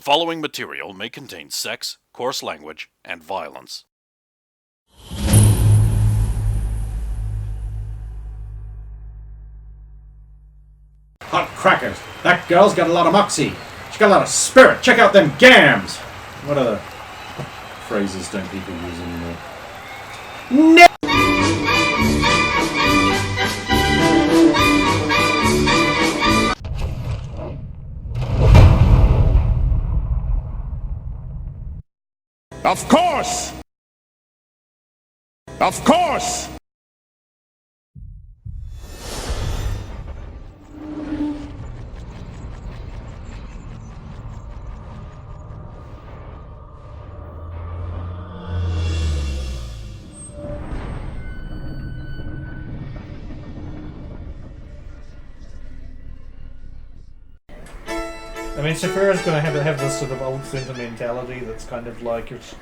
following material may contain sex, coarse language, and violence. Hot crackers! That girl's got a lot of moxie. She's got a lot of spirit. Check out them gams! What other phrases don't people use anymore? No! Of course! Of course! I mean, Saphira's going to have this sort of old sentimentality that's kind of like if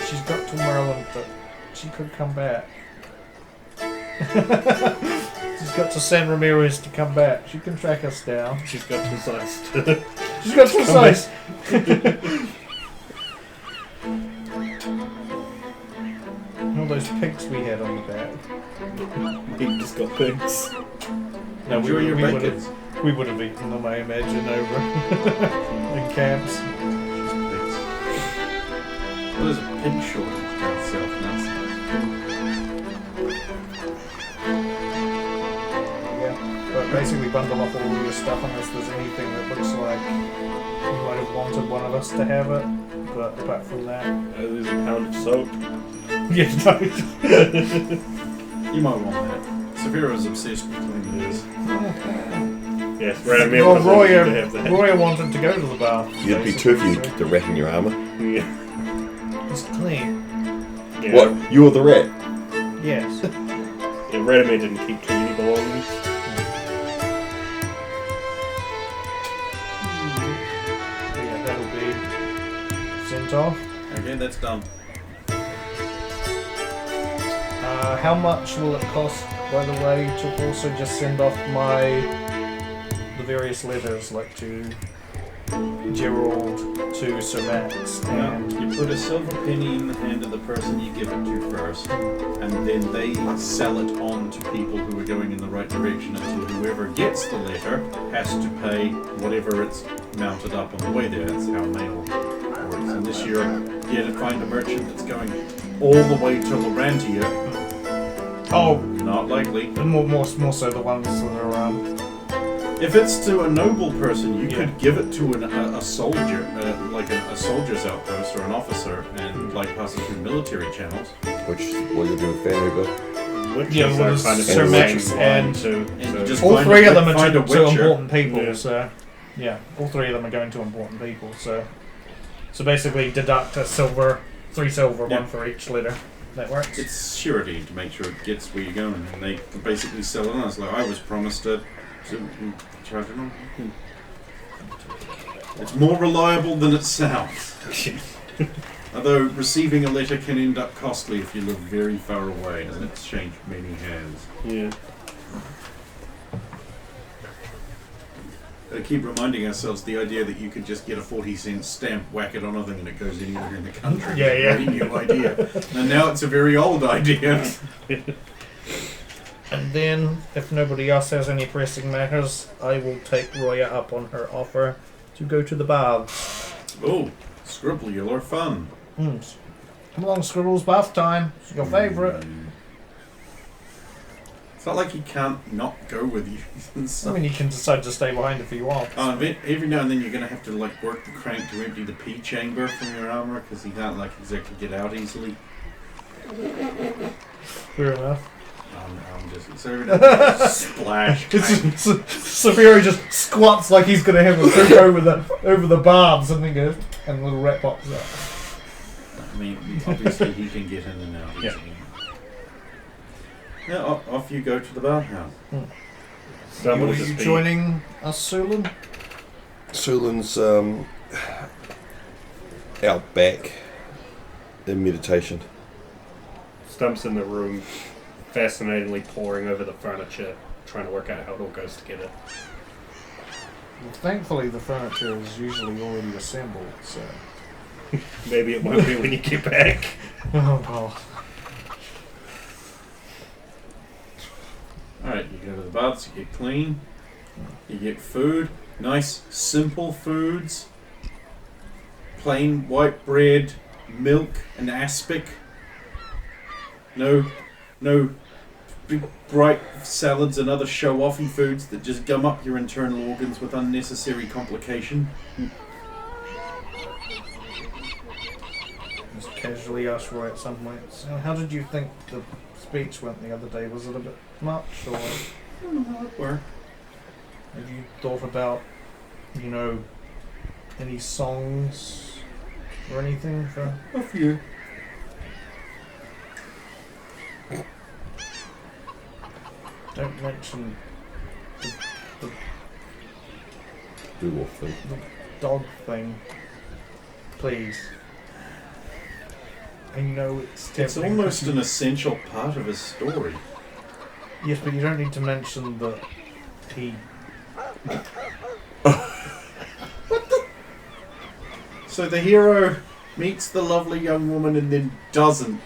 she's got to Maryland, but she could come back. She's got to San Ramirez to come back. She can track us down. She's got to size to... She's got to size. All those pigs we had on the back. He just got pigs. No, Enjoy your bacon. We would have eaten them, I imagine, over in camps. Well, there's a pig shortage down south now. Yeah, but basically bundle up all your stuff unless there's anything that looks like you might have wanted one of us to have it. But apart from that... There's a pound of soap. Yeah, no. You might want that. Saphira was obsessed with cleaning this. Yes, Randomir Well, was wanting to have that. Roya wanted to go to the bath. You'd be too if you keep the rat in your armour. Yeah. It's clean. Yeah. What? You're the rat? Yes. Yeah, Randomir didn't keep too many belongings. Yeah, that'll be sent off. Okay, that's done. How much will it cost, by the way, to also just send off the various letters, like to Gerald, to Sir Max, and... You put a silver penny in the hand of the person you give it to first, and then they sell it on to people who are going in the right direction until whoever gets the letter has to pay whatever it's mounted up on the way there. That's how mail works. And this year, you had to find a merchant that's going all the way to Larantia. Oh, Not likely. more so the ones that are, If it's to a noble person, you could give it to a soldier, like a soldier's outpost or an officer, and like pass it through military channels. Which is what you're doing with family, but Witches well, are kind of Sir in the Max same and- line too. And So you just all find three a- of them are find to a witcher. important people, Yeah. so... Yeah, all three of them are going to important people, so... So basically deduct 3 silver, Yeah. one for each letter. That works. It's surety to make sure it gets where you're going, and they can basically sell it on us. Like I was promised a charge it on. It's more reliable than it sounds. Although receiving a letter can end up costly if you live very far away, and it's changed many hands. yeah. Gotta keep reminding ourselves the idea that you could just get a 40-cent stamp, whack it on a thing, and it goes anywhere in the country. Yeah, yeah. Very new idea. And now it's a very old idea. And then, if nobody else has any pressing matters, I will take Roya up on her offer to go to the baths. Oh, scribbler fun. Come along, Scribbles, bath time. It's your favourite. It's not like he can't not go with you. I mean, you can decide to stay behind if you want. Every now and then you're going to have to like work the crank to empty the pee chamber from your armor because he can't like exactly get out easily. Fair enough. I'm just so every now and then splash. Saphira just squats like he's gonna have a poop over the barbs, and then goes, and the little rat pops out. I mean, obviously he can get in and out easily. Yeah, off you go to the bathhouse. Someone Are will you just be... joining us, Sulan? Sulan's out back in meditation. Stump's in the room, fascinatingly poring over the furniture, trying to work out how it all goes together. Well, thankfully, the furniture is usually already assembled, so. Maybe it won't be when you get back. Oh well. Alright, you go to the baths, you get clean, you get food, nice, simple foods, plain white bread, milk, and aspic. No big bright salads and other show-offy foods that just gum up your internal organs with unnecessary complication. Just casually asked Roy at some point, so how did you think the speech went the other day? Was it a bit much, or I don't know how it worked. have you thought about, you know, any songs or anything for... A few. Don't mention the Do what thing? dog thing, please. I know it's It's tempting. almost an essential part of his story. Yes, but you don't need to mention that he... So the hero meets the lovely young woman and then doesn't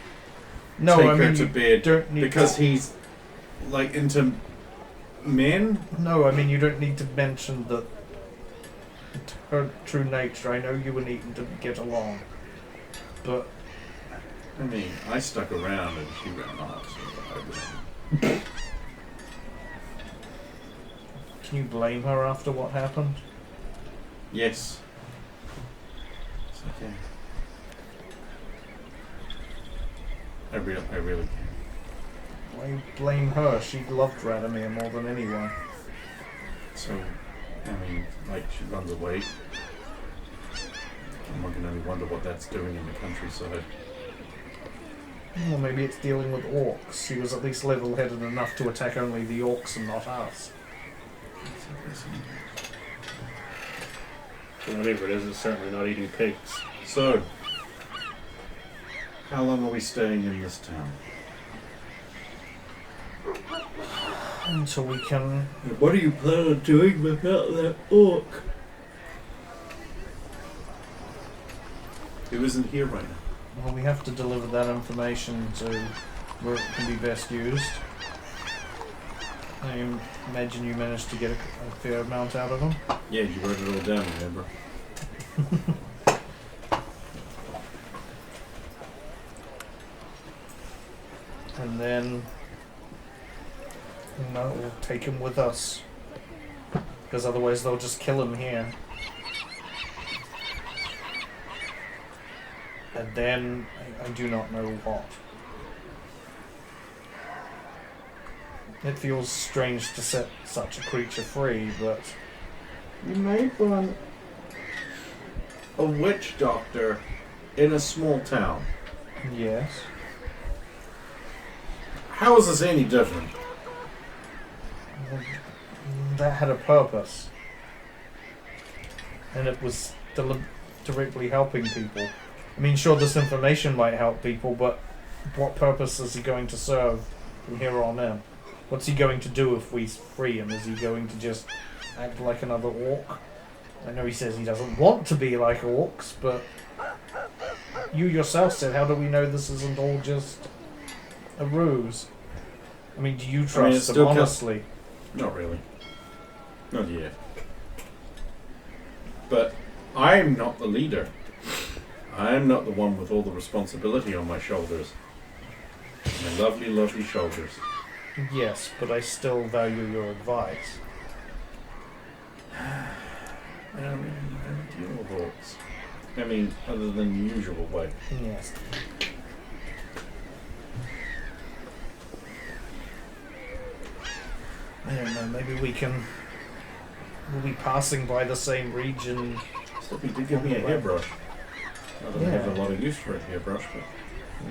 No, take I mean, her to you bed don't need because to... he's like into men. No, I mean, you don't need to mention that her true nature. I know you and Eaton didn't get along, but I mean, I stuck around and she ran off. So I was... can you blame her after what happened? Yes. It's okay. I really can. Why blame her? She loved Radomir more than anyone. So, I mean, like, she runs away. And one can only wonder what that's doing in the countryside. Well, maybe it's dealing with orcs. She was at least level-headed enough to attack only the orcs and not us. Whatever it is, it's certainly not eating pigs. So, how long are we staying in this town? Until we can... What do you plan on doing without that orc? Who isn't here right now? Well, we have to deliver that information to where it can be best used. I imagine you managed to get a fair amount out of them. Yeah, you wrote it all down, remember? And then... no, we'll take him with us. Because otherwise they'll just kill him here. And then, I do not know what. It feels strange to set such a creature free, but... You made one a witch doctor in a small town. yes. How is this any different? That had a purpose. And it was directly helping people. I mean, sure, this information might help people, but what purpose is he going to serve from here on in? What's he going to do if we free him? Is he going to just act like another orc? I know he says he doesn't want to be like orcs, but you yourself said, how do we know this isn't all just a ruse? I mean, do you trust them, honestly? Not really. Not yet. But I'm not the leader. I'm not the one with all the responsibility on my shoulders. My lovely, lovely shoulders. Yes, but I still value your advice. I don't really know how to deal with orcs. I mean, other than the usual way. Yes. I don't know, maybe we can... we'll be passing by the same region. So he did give me a hairbrush. I don't have a lot of use for a hairbrush, but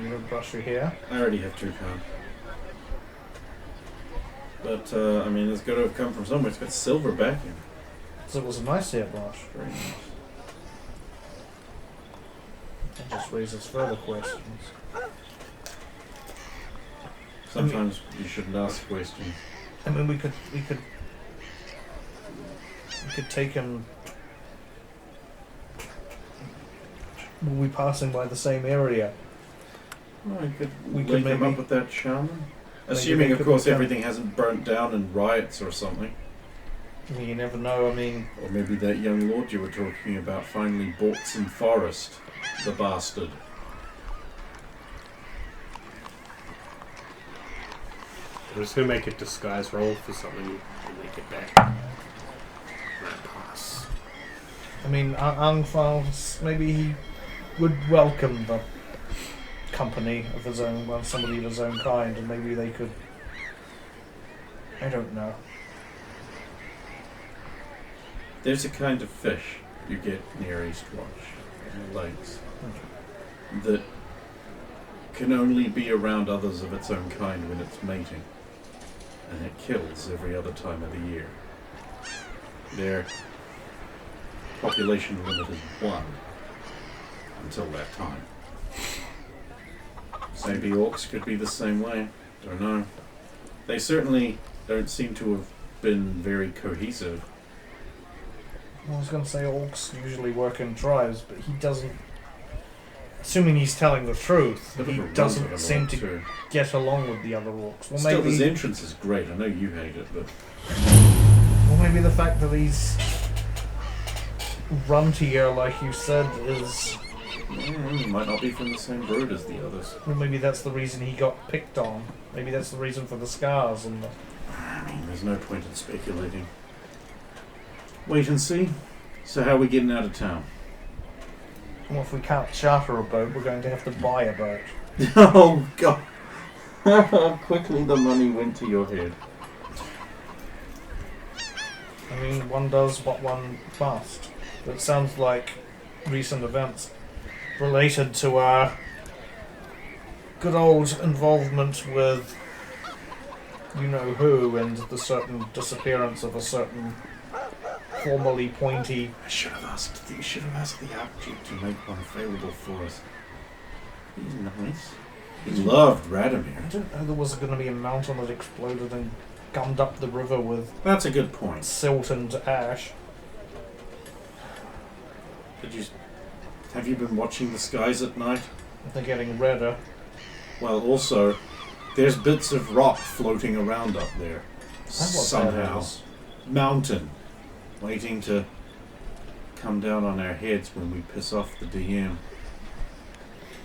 You gonna brush your hair? I already have two kind. But, I mean, it's got to have come from somewhere. It's got silver backing. So it was a nice hairbrush. Very nice. That just raises further questions. Sometimes you shouldn't ask questions. I mean, we could We could take him. We'll be passing by the same area. Well, We we could could link him maybe- up with that shaman. Maybe Assuming, they of could course, become- everything hasn't burnt down in riots or something. You never know. I mean, Or maybe that young lord you were talking about finally bought some forest. The bastard. I'm just gonna make a disguise roll for something and make it back. Right pass. I mean, Angfals, maybe he would welcome the company of his own, well, somebody of his own kind, and maybe they could. I don't know. There's a kind of fish you get near Eastwatch in the lakes that can only be around others of its own kind when it's mating, and it kills every other time of the year. Their population limit is 1 until that time. Maybe orcs could be the same way. Don't know. They certainly don't seem to have been very cohesive. I was going to say orcs usually work in tribes, but he doesn't. Assuming he's telling the truth, Bit of he a runt doesn't of an seem orc to too. get along with the other orcs. Well, Still, his maybe, entrance is great. I know you hate it, but maybe the fact that he's runtier, like you said, is. he might not be from the same brood as the others. Well, maybe that's the reason he got picked on. Maybe that's the reason for the scars and the. There's no point in speculating. Wait and see. So how are we getting out of town? Well, if we can't charter a boat, we're going to have to buy a boat. Oh god! How quickly the money went to your head. I mean, one does what one must. But it sounds like recent events related to our good old involvement with you know who and the certain disappearance of a certain formerly pointy. I should have asked the Archduke to make one available for us. He's nice. He loved I Radomir. didn't know there was going to be a mountain that exploded and gummed up the river with That's a good point. silt and ash. Have you been watching the skies at night? They're getting redder. Well, also, there's bits of rock floating around up there. That's what Somehow. that is. Mountain. Waiting to come down on our heads when we piss off the DM.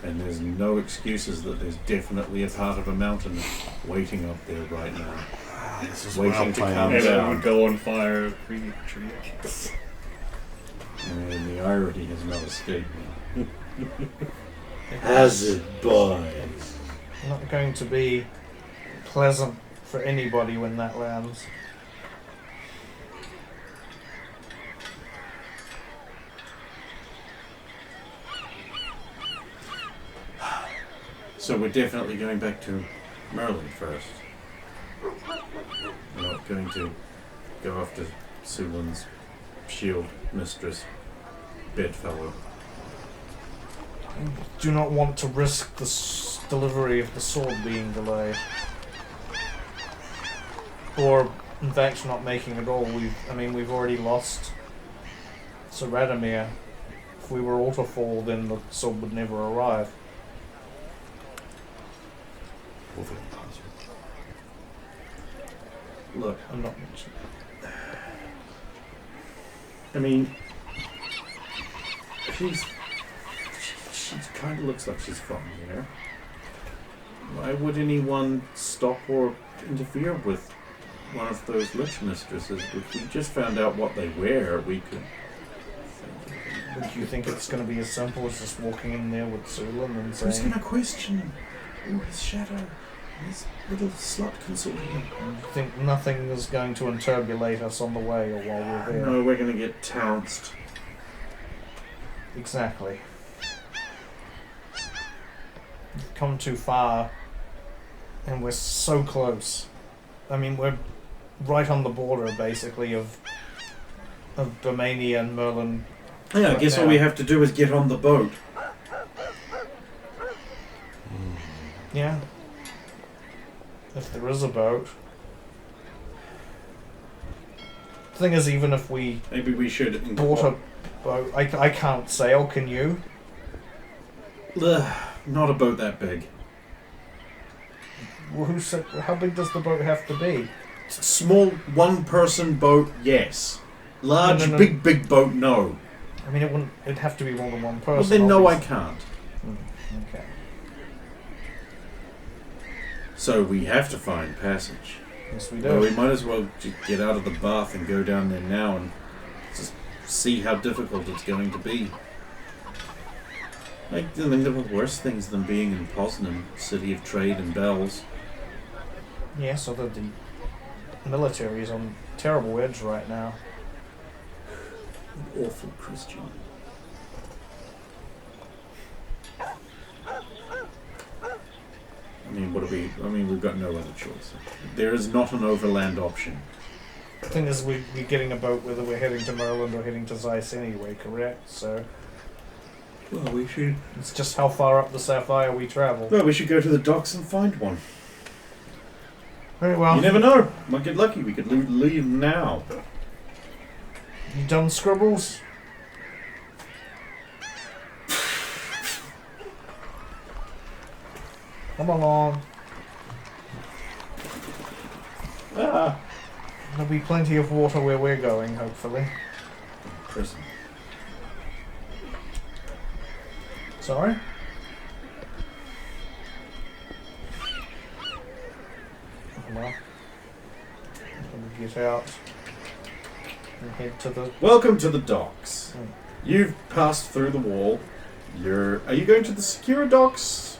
And there's no excuses that there's definitely a part of a mountain waiting up there right now. This is Waiting to come And it down. would go on fire every tree. And the irony has not escaped me. As it bites. Not going to be pleasant for anybody when that lands. So we're definitely going back to Merlin first. We're not going to go after Sulan's shield mistress, bedfellow. Do not want to risk the delivery of the sword being delayed. Or, in fact, not making it all. We've already lost Sir Radomir. If we were autofall, then the sword would never arrive. Look, I'm not. I mean, she kind of looks like she's from here. Why would anyone stop or interfere with one of those lich mistresses? If we just found out what they wear, we could. Do you think it's going to be as simple as just walking in there with Sulan and Who's saying, gonna question him? Oh, his shadow. This little slut consorting him. you think nothing is going to interbulate us on the way or while we're there? No, we're gonna get trounced. Exactly. We've come too far, and we're so close. I mean, we're right on the border, basically, of Domania and Merlin. Yeah, I guess all we have to do is get on the boat. Yeah. If there is a boat. The thing is, even if we Maybe we should bought a boat, I can't sail. Can you? Not a boat that big. Well, who said? How big does the boat have to be? Small one-person boat, yes. Large, No. big boat, no. I mean, it wouldn't. It'd have to be more than one person. Well, then no, I obviously. can't. Okay. So we have to find passage. Yes, we do. Well, we might as well just get out of the bath and go down there now and just see how difficult it's going to be. I think there were worse things than being in Poznan, city of trade and bells. Yes, although the military is on terrible edge right now. Awful Christian. I mean, we've got no other choice. There is not an overland option. The thing is, we're getting a boat whether we're heading to Merland or heading to Zeiss anyway, correct? So Well, we should. it's just how far up the Sapphire we travel. Well, we should go to the docks and find one. Very well. You never know. Might get lucky. We could leave now. You done scribbles? Come along. Ah. There'll be plenty of water where we're going, hopefully. Prison. Sorry? Well, we'll get out and head to the... Welcome to the docks. Hmm. You've passed through the wall. Are you going to the secure docks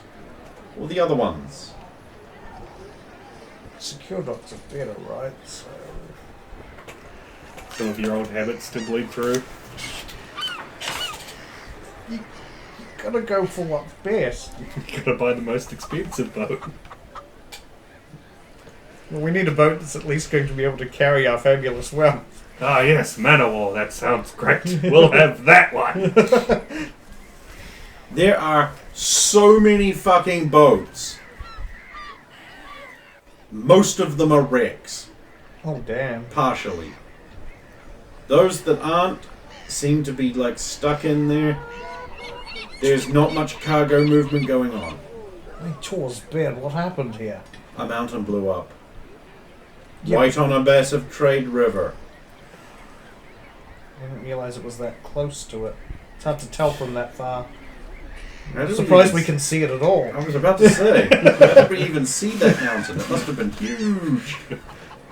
or the other ones? Secure docks are better, right? So... Some of your old habits to bleed through. You gotta go for what's best. You gotta buy the most expensive boat. Well, we need a boat that's at least going to be able to carry our fabulous wealth. Ah yes, Manowar, that sounds great. We'll have that one. There are so many fucking boats. Most of them are wrecks. Oh, damn. Partially. Those that aren't seem to be like stuck in there. There's not much cargo movement going on. Hey, Chor's bed, what happened here? A mountain blew up. Yep. Right on a massive trade river. I didn't realise it was that close to it. It's hard to tell from that far. How I'm did surprised even we can see it at all. I was about to say, how did we even see that mountain? It must have been huge.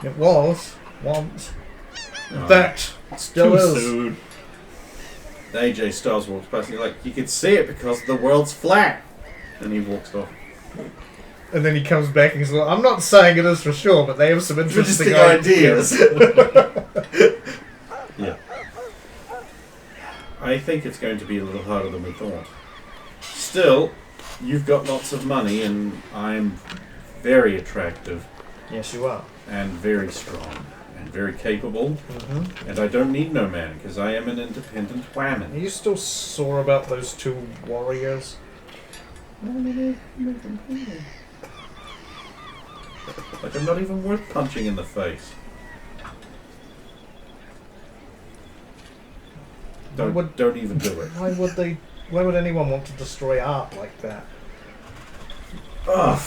It was, once. Oh. That still Too is. soon. AJ Styles walks past and he's like, you can see it because the world's flat. And he walks off. And then he comes back and he's like, I'm not saying it is for sure, but they have some interesting ideas. Yeah. I think it's going to be a little harder than we thought. Still, you've got lots of money and I'm very attractive Yes, you are. and very strong and very capable. Mm-hmm. And I don't need no man because I am an independent Are whammon. you still sore about those two warriors? Like I'm not even worth punching in the face. Don't even do it. Why would anyone want to destroy art like that? Ugh.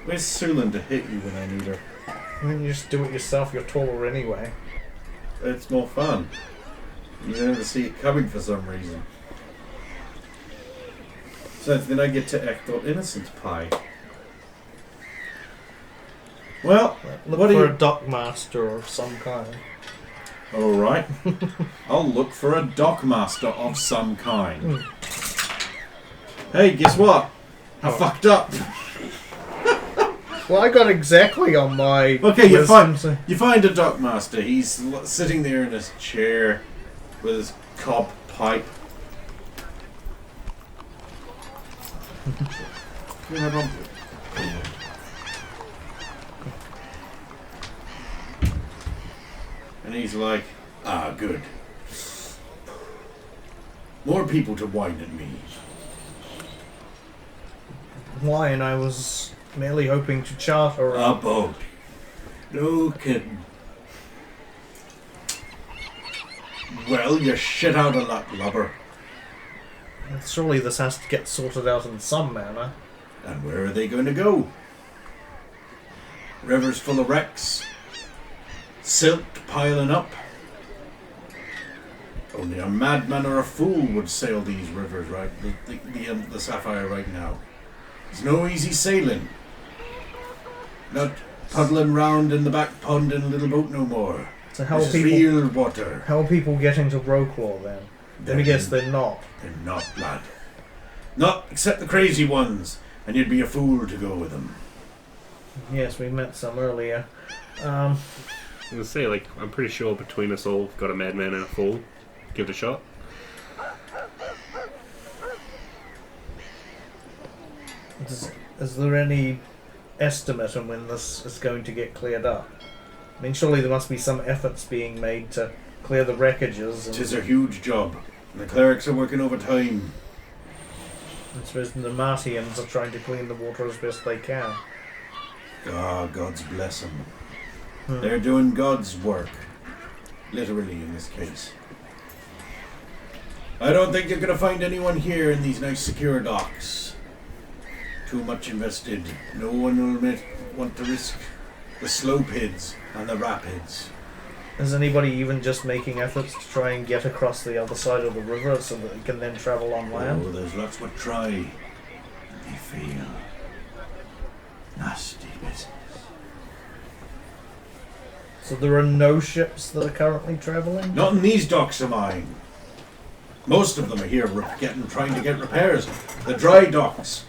Where's Sulin to hit you when I need her? I mean, you just do it yourself, you're taller anyway. It's more fun. You never see it coming for some reason. So then I get to act all innocent pie. Well, Look what do for you... a dockmaster of some kind. Alright. I'll look for a dockmaster of some kind. Hey, guess what? I fucked up. Well, I got exactly on my... Okay, you wisdom, so- find a dockmaster. He's sitting there in his chair with his cob pipe. And he's like, ah, good. More people to whine at me. Why, and I was merely hoping to charter A boat. No kidding. Well, you're shit out of luck, lubber. Surely this has to get sorted out in some manner. And where are they going to go? Rivers full of wrecks. Silt piling up. Only a madman or a fool would sail these rivers, right? The Sapphire right now. There's no easy sailing. Not puddling round in the back pond in a little boat no more. So how this are is people? real water. How are people getting to Roquelaw then? Let me guess, they're not. They're not, lad. Not except the crazy ones, and you'd be a fool to go with them. Yes, we met some earlier. I was gonna say, like, I'm pretty sure between us all, we've got a madman and a fool. Give it a shot. Is there any estimate on when this is going to get cleared up? I mean, surely there must be some efforts being made to clear the wreckages. And Tis a huge job. And the clerics are working overtime. I suppose the Martians are trying to clean the water as best they can. Ah, God's bless them. They're doing God's work. Literally, in this case. I don't think you're going to find anyone here in these nice secure docks. Too much invested. No one will want to risk the slopids and the rapids. Is anybody even just making efforts to try and get across the other side of the river so that it can then travel on land? Oh, there's lots would try. They fail. Nasty business. So there are no ships that are currently travelling? Not in these docks of mine. Most of them are here trying to get repairs. The dry docks.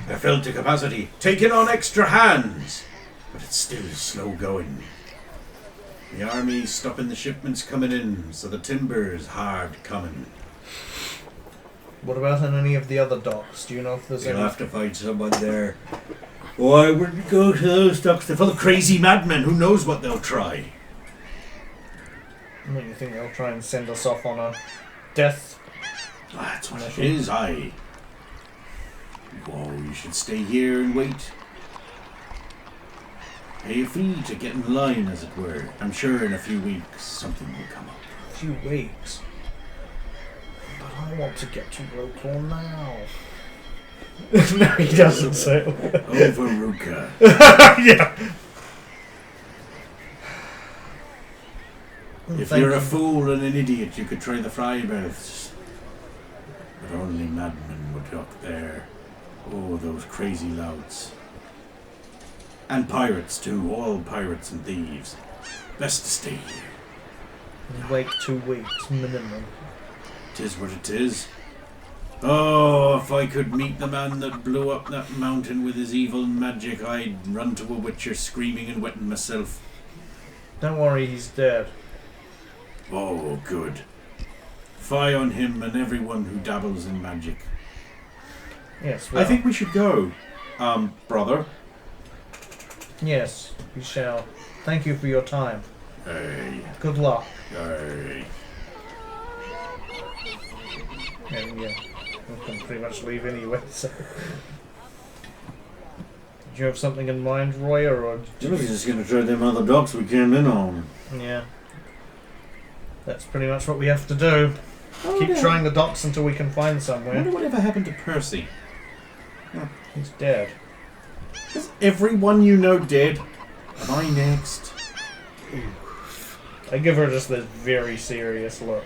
They're filled to capacity, taking on extra hands. But it's still slow going. The army's stopping the shipments coming in, so the timber's hard coming. What about in any of the other docks? Do you know if there's You'll any? have to find someone there. Oh, I wouldn't go to those docks. They're full of crazy madmen. Who knows what they'll try? What do you think they'll try and send us off on a death? That's what it is, aye. Whoa, you should stay here and wait. Pay a fee to get in line, as it were. I'm sure in a few weeks something will come up. A few weeks. But I want to get to Roquelaw now. No, he doesn't say. Over Ruka. Yeah. If you're a fool and an idiot, you could try the fry berths. But only madmen would dock there. Oh, those crazy louts. And pirates too, all pirates and thieves. Best to stay here. Wait 2 weeks minimum. 'Tis what it is. Oh, if I could meet the man that blew up that mountain with his evil magic, I'd run to a witcher screaming and wetting myself. Don't worry, he's dead. Oh, good. Fie on him and everyone who dabbles in magic. Yes, well, I think we should go, brother. yes, we shall. Thank you for your time. Hey, Good luck. hey. And yeah, we can pretty much leave anyway, so. Did you have something in mind, Roy, or I did was you... just going to try them other docks we came in on. Yeah. That's pretty much what we have to do. Keep trying the docks until we can find I somewhere. wonder whatever happened to Percy. He's dead. Is everyone you know dead? Am I next? I give her just this very serious look.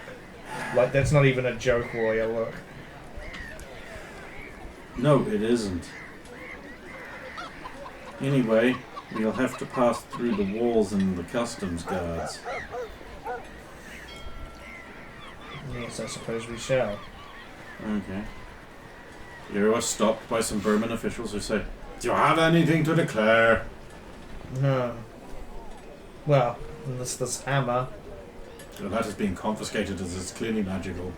Like, that's not even a joke, Roy, a look. No, it isn't. Anyway, we'll have to pass through the walls and the customs guards. Yes, I suppose we shall. Okay. You were stopped by some Burman officials who say, "Do you have anything to declare?" No. Well, unless this hammer. Well, that is being confiscated as it's clearly magical.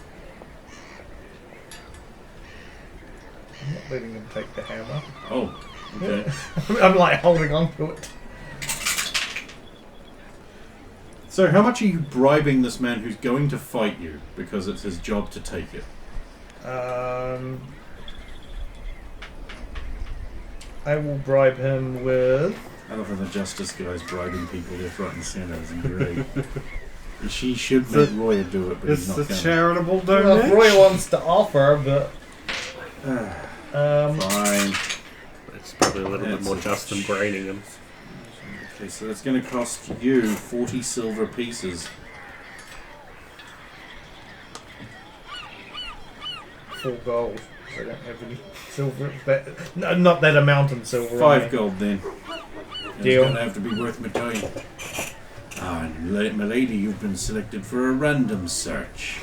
I'm not letting him take the hammer. Oh, okay. I'm like holding on to it. So how much are you bribing this man who's going to fight you because it's his job to take it? I will bribe him with I love how the justice guy's bribing people left, right, and centre. It's great. She should make Roy do it, but he's It's not a going. charitable Well, donation. if Roy wants to offer, but Fine. It's probably a little bit That's more a just than braining him. Okay, so that's going to cost you 40 silver pieces. 4 gold. So I don't have any silver. No, not that amount in silver. 5 gold then. Deal. It's going to have to be worth my time. Ah, and my lady, you've been selected for a random search.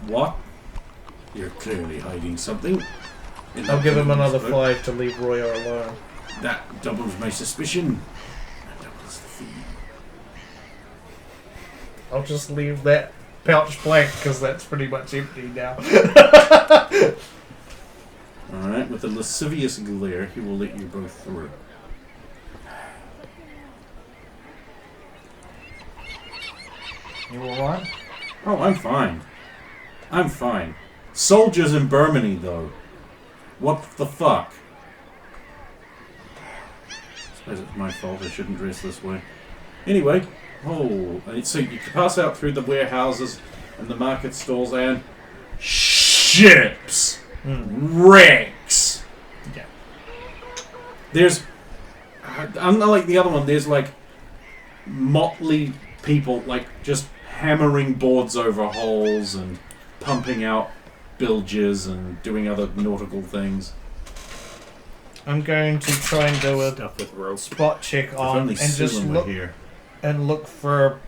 What? You're clearly hiding something. I'll give him another 5 to leave Roy alone. That doubles my suspicion. That doubles the fee. I'll just leave that pouch blank because that's pretty much empty now. Alright, with a lascivious glare, he will let you both through. You alright? Oh, I'm fine. I'm fine. Soldiers in Burmany, though. What the fuck? I suppose it's my fault. I shouldn't dress this way. Anyway, so you can pass out through the warehouses and the market stalls and ships, wrecks. Yeah. There's, unlike the other one, there's like motley people like just hammering boards over holes and pumping out bilges and doing other nautical things. I'm going to try and do a Stuff with rope. spot check If on only and just Sulan were look here. and look for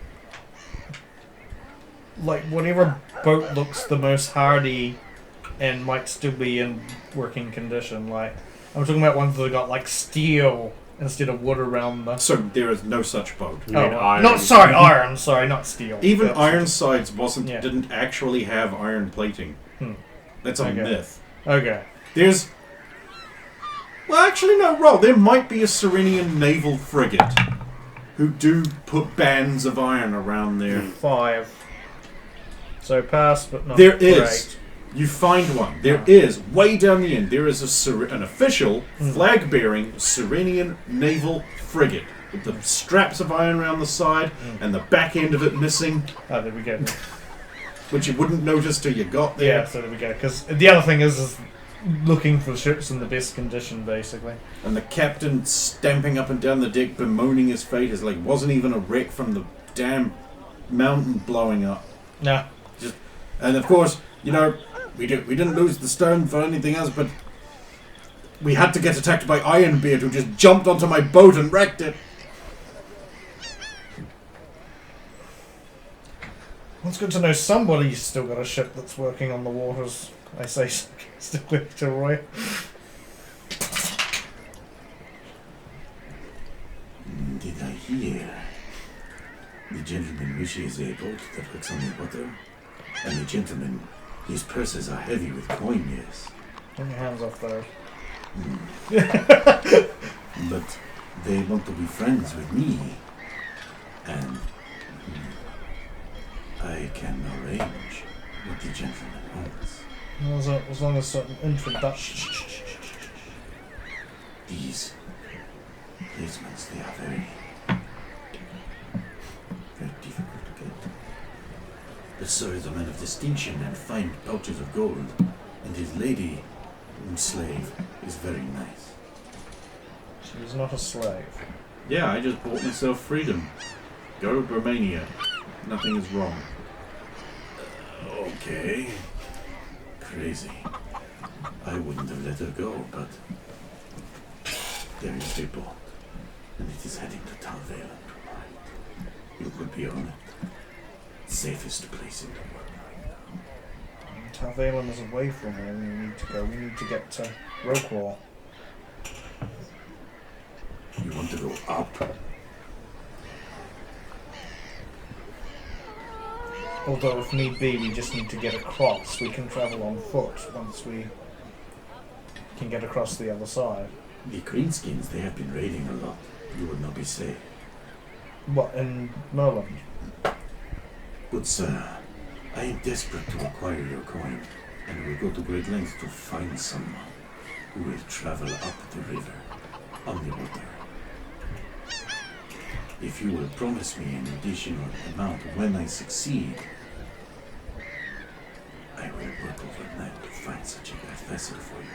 like whatever boat looks the most hardy and might still be in working condition. Like I'm talking about ones that got like steel instead of wood around the. So there is no such boat. You mean iron? Not sorry, iron. Sorry, not steel. Even That's- Ironsides Yeah. didn't actually have iron plating. That's a Okay. myth. Okay. There's... Well, actually, no, Roll. There might be a Serenian naval frigate who do put bands of iron around there. 5. So pass, but not There great. is. You find one. There is. Way down the end, there is an official, flag-bearing Serenian naval frigate with the straps of iron around the side and the back end of it missing, Oh, there we go. which you wouldn't notice till you got there. Yeah, so there we go. Because the other thing is looking for ships in the best condition, basically. And the captain stamping up and down the deck, bemoaning his fate, is like, wasn't even a wreck from the damn mountain blowing up. Nah. And of course, you know, we didn't lose the stone for anything else, but we had to get attacked by Ironbeard, who just jumped onto my boat and wrecked it. Well, it's good to know somebody's still got a ship that's working on the waters. I say still with to Roy. Did I hear? The gentleman wishes a boat that works on the water, and the gentleman, his purses are heavy with coin, yes. Get your hands off those. But they want to be friends with me, and I can arrange what the gentleman wants. As long as certain introduction. These placements, they are very difficult to get. But sir is a man of distinction and fine pouches of gold, and his lady slave is very nice. She's not a slave. Yeah, I just bought myself freedom. Go to Romania. Nothing is wrong. Okay. Crazy. I wouldn't have let her go, but there is a boat, and it is heading to Talvalen tonight. You could be on it. Safest place in the world right now. Talvalen is away from where we need to go. We need to get to Rockwall. You want to go up? Although if need be, we just need to get across. We can travel on foot once we can get across the other side. The Greenskins, they have been raiding a lot. You would not be safe. What, in Merlin? Good sir, I am desperate to acquire your coin, and will go to great lengths to find someone who will travel up the river on the order. If you will promise me an additional amount when I succeed, I will work overnight to find such a bad vessel for you.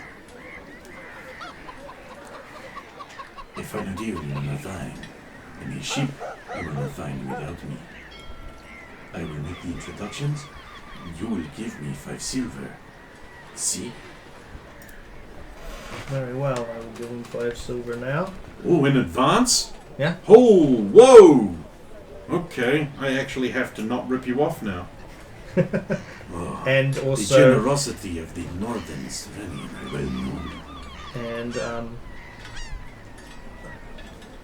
If I deal, you will not find any ship, you will not find without me. I will make the introductions, and you will give me 5 silver. See? Very well, I will give him 5 silver now. Oh, in advance? Yeah. Oh, whoa! Okay, I actually have to not rip you off now. Oh, And the also, generosity of the Northern Serenian are well known. and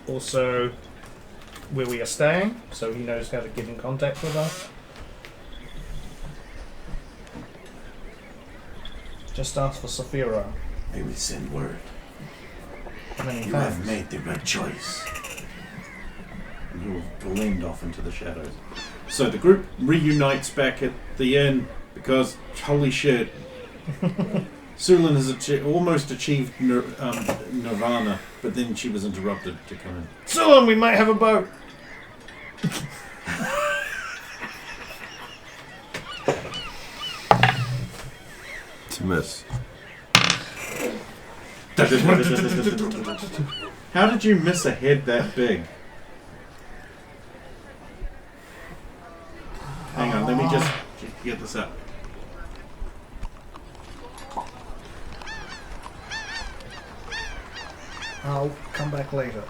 also where we are staying, so he knows how to get in contact with us. Just ask for Saphira. I will send word. Many You have thanks. made the right choice. And you will blend off into the shadows. So the group reunites back at the inn because, holy shit, Sulin has almost achieved nirvana, but then she was interrupted to come in. Soon we might have a boat. To miss. How did you miss a head that big? Hang on, let me just get this up. I'll come back later.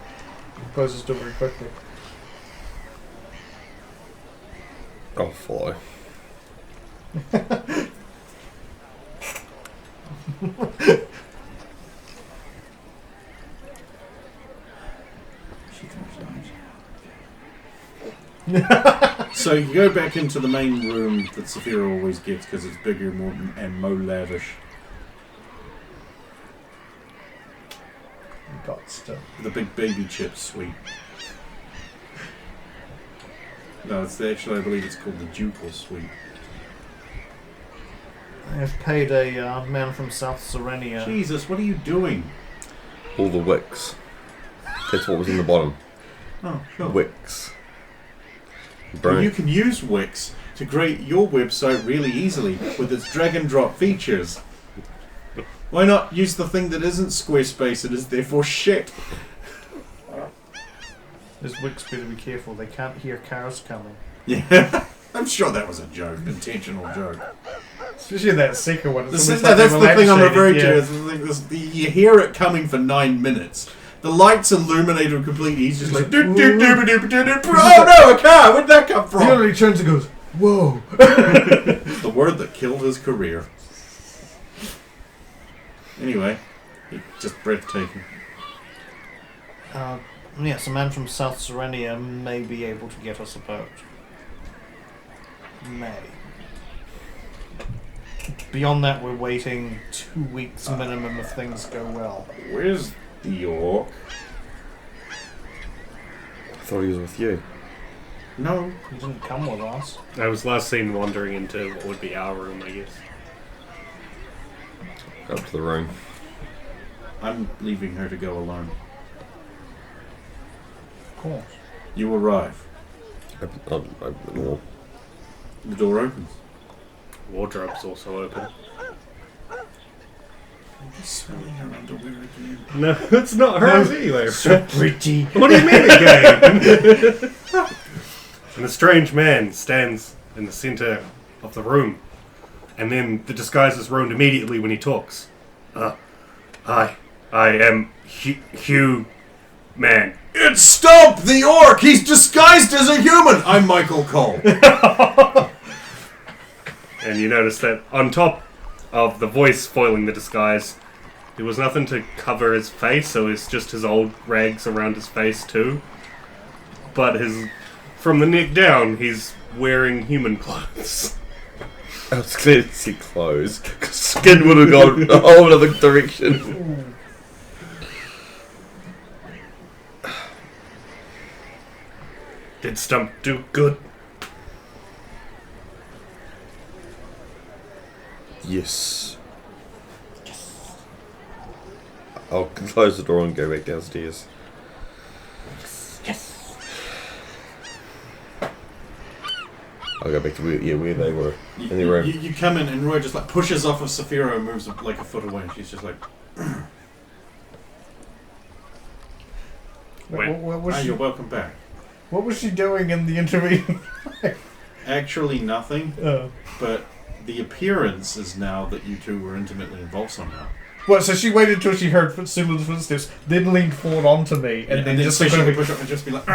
Close this door very quickly. I'll follow. So you go back into the main room that Saphira always gets because it's bigger and more lavish. Got stuff. The big baby chip suite. No, it's actually, I believe it's called the Ducal Suite. I have paid a man from South Serenia. Jesus, what are you doing? All the wicks. That's what was in the bottom. Oh, sure. Wicks. Well, you Burn. can use Wix to create your website really easily with its drag and drop features. Why not use the thing that isn't Squarespace and is therefore shit? This Wicks better be careful, they can't hear cars coming. Yeah, I'm sure that was a joke, intentional joke. Especially that second one. That's the thing I'm referring to. Is you hear it coming for 9 minutes. The lights illuminate him completely. He's just like, oh no, a car! Where'd that come He from? only turns and goes, whoa. The word that killed his career. Anyway, just breathtaking. Yes, a man from South Serenia may be able to get us a boat. May. Beyond that, we're waiting 2 weeks minimum if things go well. Where's the orc? I thought he was with you. No. He didn't come with us. I was last seen wandering into what would be our room, I guess. Up to the room. I'm leaving her to go alone. Of course. You arrive. Well, The door opens. Wardrobe's also open. You're smelling her underwear again. No, it's not hers anyway. So pretty. What do you mean again? And a strange man stands in the center of the room, and then the disguise is ruined immediately when he talks. I am Hugh Man. It's Stump the orc! He's disguised as a human! I'm Michael Cole. And you notice that on top of the voice foiling the disguise, there was nothing to cover his face, so it's just his old rags around his face too. But from the neck down, he's wearing human clothes. I was clear to see clothes, because skin would have gone a whole other direction. Did Stump do good? Yes. I'll close the door and go back downstairs. Yes. I'll go back to where they were in the You, room. you come in and Roy just like pushes off of Saphira and moves like a foot away. And she's just like, What was she? you're welcome back. What was she doing in the intervening? Actually, nothing. Oh. But the appearance is now that you two were intimately involved somehow. Well, so she waited until she heard Sula's footsteps, then leaned forward onto me, and then just so she sort could of... push up and just be like,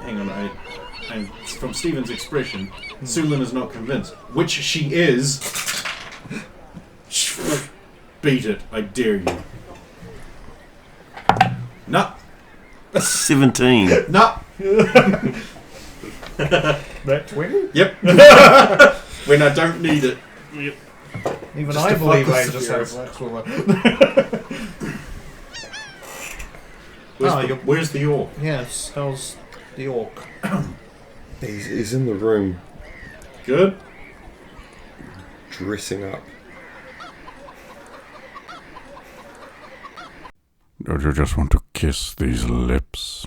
hang on, and from Stephen's expression, Sulan is not convinced, which she is. Beat it, I dare you. No, 17. no. That 20? Yep. When I don't need it. Even Just I to believe fuck I with just the have spirits. sex with her. Where's the orc? Yes, how's the orc? He's in the room, Good. dressing up. Don't you just want to kiss these lips?